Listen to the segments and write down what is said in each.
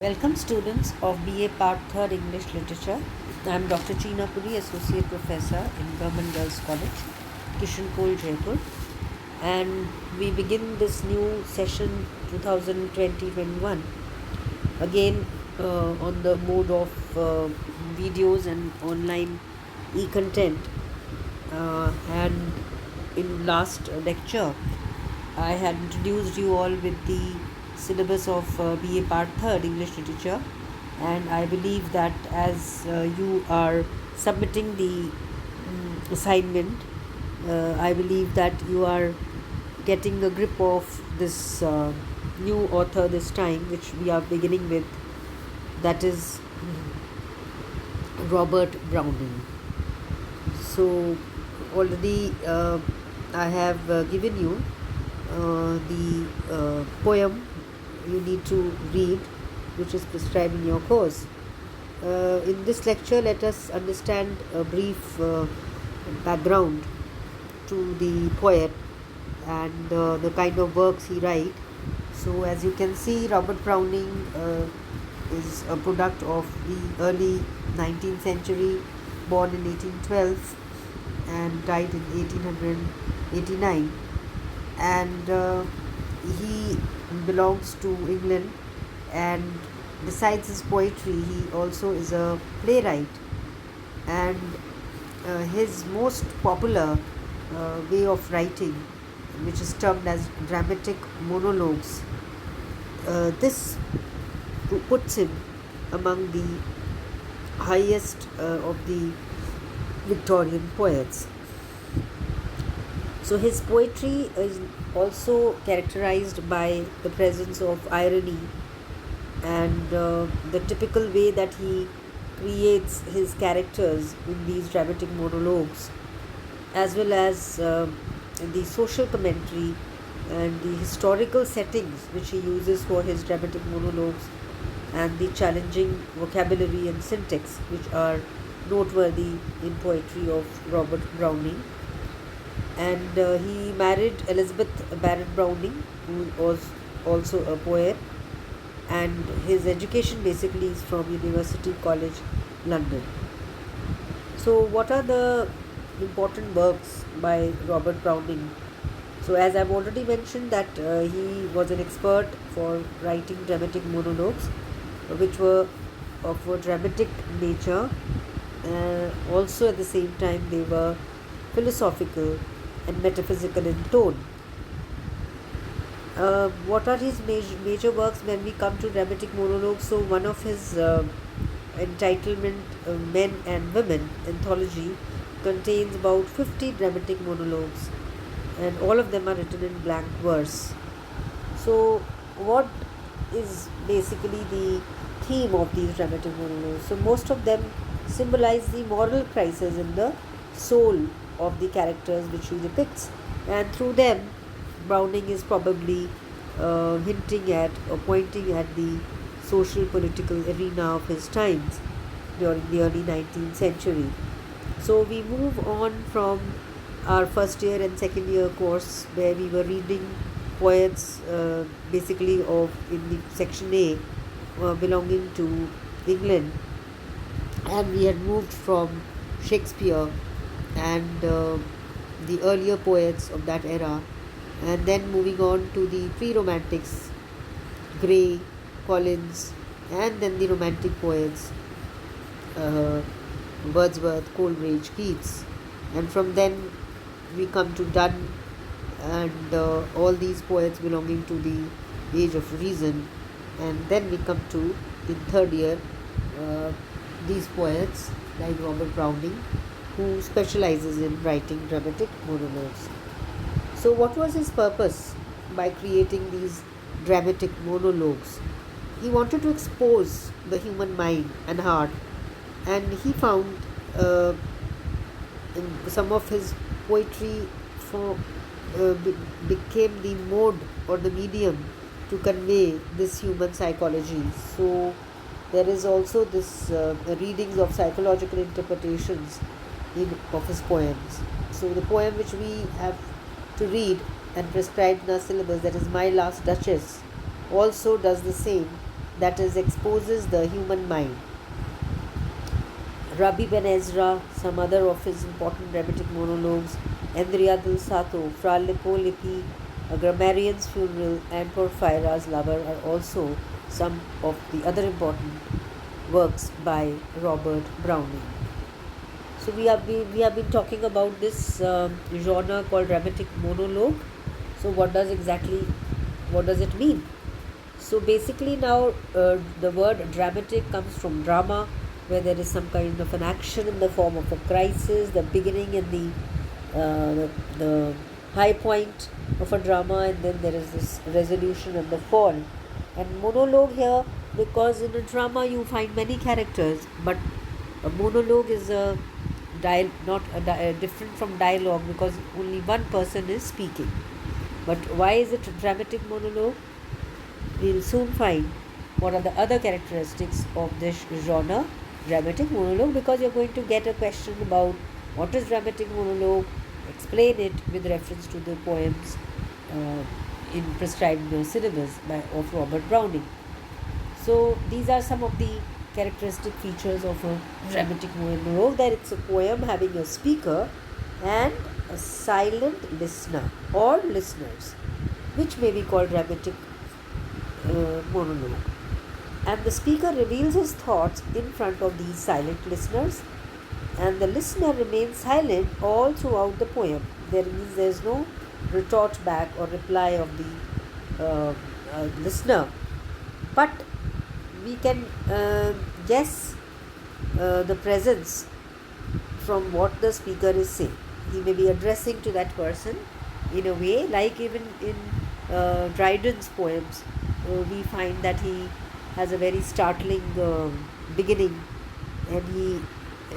Welcome students of BA Part 3rd English Literature. I am Dr. Cheena Puri, Associate Professor in Government Girls College, Kishanpur, Jaipur. And we begin this new session 2020-21 again on the mode of videos and online e-content. And in last lecture, I had introduced you all with the syllabus of BA Part 3rd English Literature, and I believe that as you are submitting the assignment, I believe that you are getting a grip of this new author this time, which we are beginning with, that is Robert Browning. So, already I have given you the poem you need to read, which is prescribed in your course. In this lecture, let us understand a brief background to the poet and the kind of works he writes. So, as you can see, Robert Browning is a product of the early 19th century, born in 1812 and died in 1889. And he belongs to England, and besides his poetry, he also is a playwright. And his most popular way of writing, which is termed as dramatic monologues, this puts him among the highest of the Victorian poets. So his poetry is also characterized by the presence of irony and the typical way that he creates his characters in these dramatic monologues, as well as the social commentary and the historical settings which he uses for his dramatic monologues, and the challenging vocabulary and syntax which are noteworthy in poetry of Robert Browning. And he married Elizabeth Barrett Browning, who was also a poet, and his education basically is from University College London. So what are the important works by Robert Browning? So as I've already mentioned that he was an expert for writing dramatic monologues, which were of a dramatic nature. Also at the same time they were philosophical and metaphysical in tone. What are his major works when we come to dramatic monologues? So one of his entitlement, Men and Women anthology, contains about 50 dramatic monologues, and all of them are written in blank verse. So what is basically the theme of these dramatic monologues? So most of them symbolize the moral crisis in the soul of the characters which he depicts, and through them Browning is probably hinting at or pointing at the social political arena of his times during the early 19th century. So we move on from our first year and second year course, where we were reading poets basically of in the section A belonging to England, and we had moved from Shakespeare and the earlier poets of that era, and then moving on to the pre-romantics, Gray, Collins, and then the romantic poets, uh, Wordsworth, Coleridge, Keats, and from then we come to Donne and all these poets belonging to the age of reason, and then we come to in third year uh, these poets like Robert Browning, who specializes in writing dramatic monologues. So, what was his purpose by creating these dramatic monologues? He wanted to expose the human mind and heart, and he found uh, in some of his poetry for, became the mode or the medium to convey this human psychology. So, there is also this readings of psychological interpretations of his poems. So the poem which we have to read and prescribed in our syllabus, that is My Last Duchess, also does the same that is exposes the human mind. Rabbi Ben Ezra, some other of his important dramatic monologues, Andrea del Sato, Fra Lippo Lippi, A Grammarian's Funeral, and Porphyra's Lover are also some of the other important works by Robert Browning. So we have been talking about this genre called dramatic monologue. So what does it mean? So basically now the word dramatic comes from drama, where there is some kind of an action in the form of a crisis, the beginning and the high point of a drama, and then there is this resolution and the fall. And monologue here, because in a drama you find many characters, but a monologue is not different from dialogue, because only one person is speaking. But why is it dramatic monologue? We'll soon find what are the other characteristics of this genre, dramatic monologue, because you're going to get a question about what is dramatic monologue, explain it with reference to the poems in prescribed syllabus of Robert Browning. So these are some of the characteristic features of a dramatic monologue, that it's a poem having a speaker and a silent listener or listeners, which may be called dramatic monologue. And the speaker reveals his thoughts in front of these silent listeners, and the listener remains silent all throughout the poem. There's no retort back or reply of the listener, but we can guess the presence from what the speaker is saying. He may be addressing to that person in a way, like even in Dryden's poems, we find that he has a very startling beginning, and he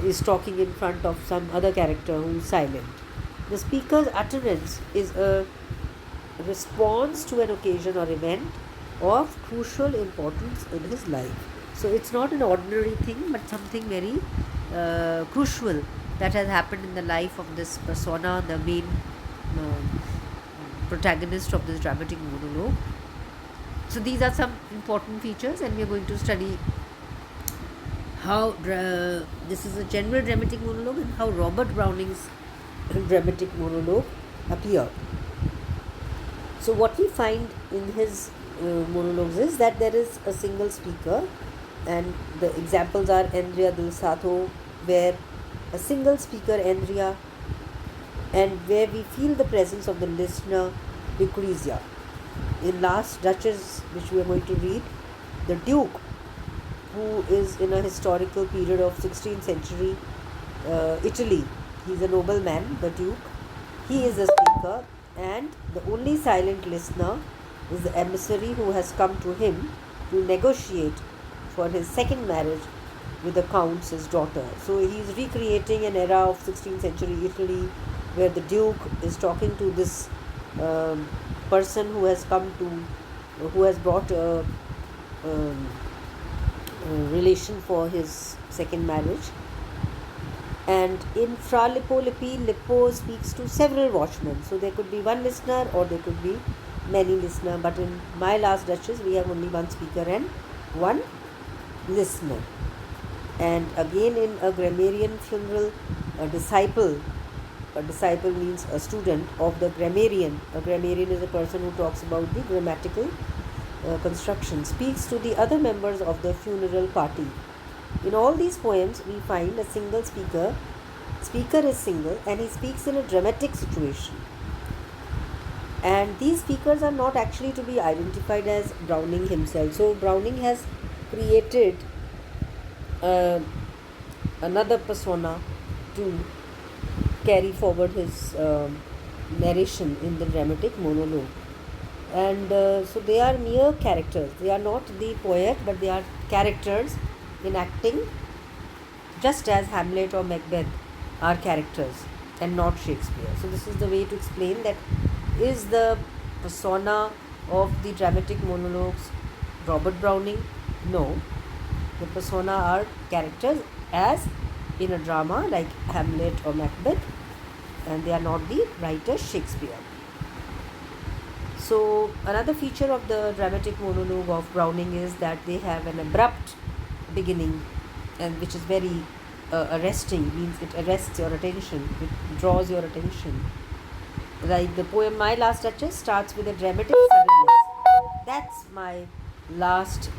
is talking in front of some other character who is silent. The speaker's utterance is a response to an occasion or event of crucial importance in his life. So it's not an ordinary thing, but something very crucial that has happened in the life of this persona, the main protagonist of this dramatic monologue. So these are some important features, and we are going to study how this is a general dramatic monologue and how Robert Browning's dramatic monologue appeared. So what we find in his monologues is that there is a single speaker, and the examples are Andrea del Sato, where a single speaker, Andrea, and where we feel the presence of the listener, Lucrezia. In Last Duchess, which we are going to read, the Duke, who is in a historical period of 16th century Italy, he is a nobleman, the Duke, he is a speaker, and the only silent listener is the emissary who has come to him to negotiate for his second marriage with the Count's, his daughter. So he is recreating an era of 16th century Italy, where the Duke is talking to this person who has brought a relation for his second marriage. And in Fra Lippo Lippi, Lippo speaks to several watchmen. So there could be one listener or there could be many listeners. But in My Last Duchess, we have only one speaker and one listener. And again in A Grammarian Funeral, a disciple means a student of the grammarian. A grammarian is a person who talks about the grammatical construction, speaks to the other members of the funeral party. In all these poems, we find a single speaker. Speaker is single, and he speaks in a dramatic situation. And these speakers are not actually to be identified as Browning himself. So Browning has created another persona to carry forward his narration in the dramatic monologue. And so they are mere characters. They are not the poet, but they are characters enacting, just as Hamlet or Macbeth are characters and not Shakespeare. So this is the way to explain that. Is the persona of the dramatic monologues Robert Browning? No. The persona are characters as in a drama like Hamlet or Macbeth, and they are not the writer Shakespeare. So another feature of the dramatic monologue of Browning is that they have an abrupt beginning, and which is very arresting, means it arrests your attention, it draws your attention. Like the poem My Last Duchess starts with a dramatic suddenness. That's my last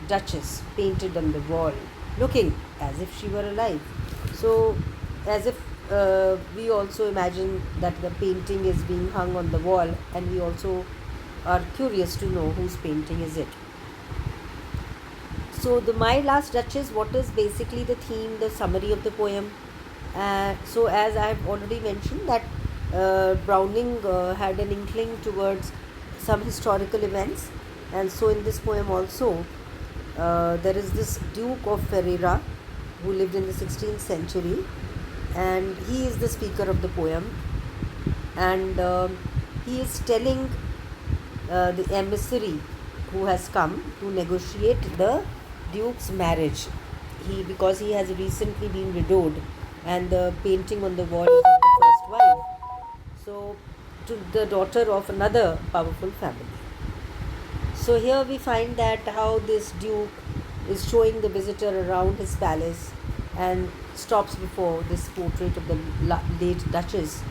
duchess painted on the wall, looking as if she were alive. So, as if we also imagine that the painting is being hung on the wall, and we also are curious to know whose painting is it. So, the My Last Duchess, what is basically the theme, the summary of the poem? So, as I have already mentioned, that Browning had an inkling towards some historical events, and so in this poem also there is this Duke of Ferrara who lived in the 16th century, and he is the speaker of the poem, and he is telling the emissary who has come to negotiate the Duke's marriage. Because he has recently been widowed, and the painting on the wall is of the first wife, so to the daughter of another powerful family. So here we find that how this Duke is showing the visitor around his palace and stops before this portrait of the late Duchess,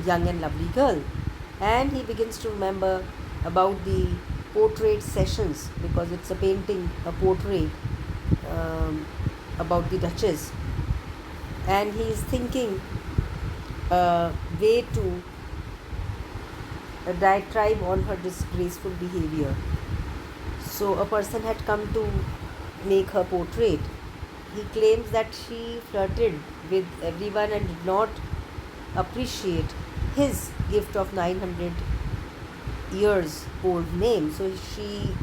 young and lovely girl, and he begins to remember about the portrait sessions, because it's a painting, a portrait about the Duchess, and he is thinking way to a diatribe on her disgraceful behavior. So a person had come to make her portrait. He claims that she flirted with everyone and did not appreciate his gift of 900 years old name. So he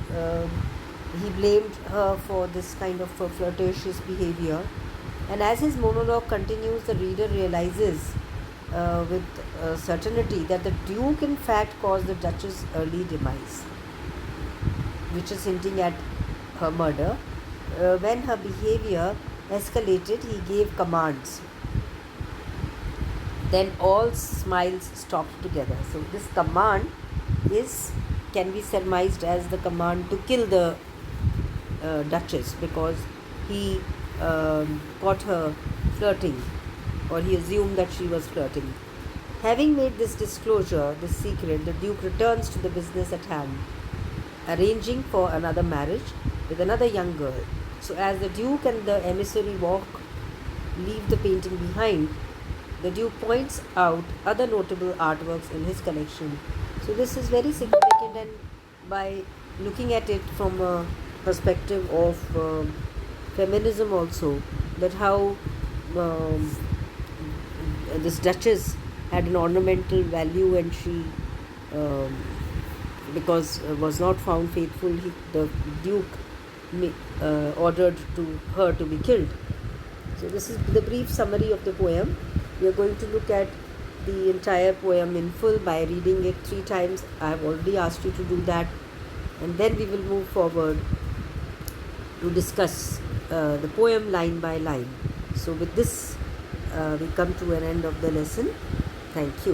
blamed her for this kind of flirtatious behavior. And as his monologue continues, the reader realizes with certainty that the Duke in fact caused the Duchess' early demise, which is hinting at her murder. When her behavior escalated, he gave commands. Then all smiles stopped together. So this command can be surmised as the command to kill the Duchess, because he caught her flirting, or he assumed that she was flirting. Having made this disclosure, this secret, the Duke returns to the business at hand, arranging for another marriage with another young girl. So as the Duke and the emissary leave the painting behind, the Duke points out other notable artworks in his collection. So this is very significant, and by looking at it from a perspective of feminism also, that how this Duchess had an ornamental value, and she because was not found faithful, the Duke ordered her to be killed. So this is the brief summary of the poem. We are going to look at the entire poem in full by reading it 3 times. I have already asked you to do that, and then we will move forward to discuss the poem line by line. So with this we come to an end of the lesson. Thank you.